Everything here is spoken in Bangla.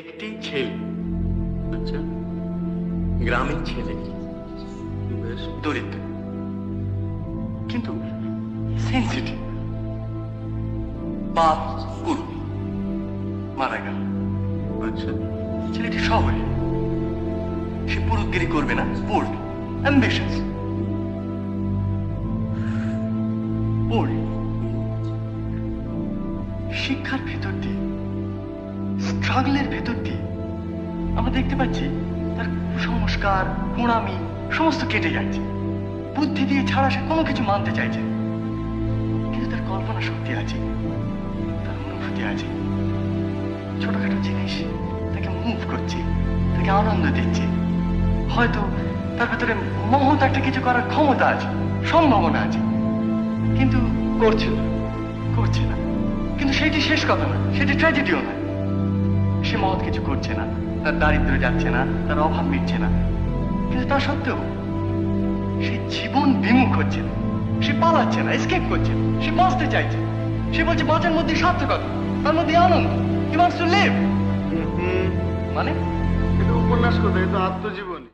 একটি ছেলে, আচ্ছা, গ্রামের ছেলে, বেশ। দরিদ্র কিন্তু সেন্সিটিভ। বাপ পুরো মারা গেল। আচ্ছা, ছেলেটি শহরে, সে পুরুতগিরি করবে না, বোল্ড, অ্যাম্বিশাস। বোল্ড শিক্ষার ভেতর দিয়ে, স্ট্রাগলের ভেতর দিয়ে আমরা দেখতে পাচ্ছি তার কুসংস্কার, গোঁড়ামি সমস্ত কেটে যাচ্ছে। বুদ্ধি দিয়ে ছাড়া সে কোনো কিছু মানতে চাইছে না। কিন্তু তার কল্পনা শক্তি আছে, তার অনুভূতি আছে। ছোটখাটো জিনিস তাকে মুভ করছে, তাকে আনন্দ দিচ্ছে। হয়তো তার ভেতরে মহৎ একটা কিছু করার ক্ষমতা আছে, সম্ভাবনা আছে, কিন্তু করছে না, করছে না। কিন্তু সেটি শেষ কথা না, সেটি ট্র্যাজেডিও না। সে মহৎ কিছু করছে না, তার দারিদ্র যাচ্ছে না, তার অভাব মিটছে না, কিন্তু তা সত্ত্বেও সে জীবন বিমুখ হচ্ছে না। সে পালাচ্ছে না, এসকেপ করছে না, সে বাঁচতে চাইছে। সে বলছে বাঁচার মধ্যে সার্থকতা, তার মধ্যে আনন্দ। He wants to live. মানে এটা উপন্যাস কথা, এটা আত্মজীবনী।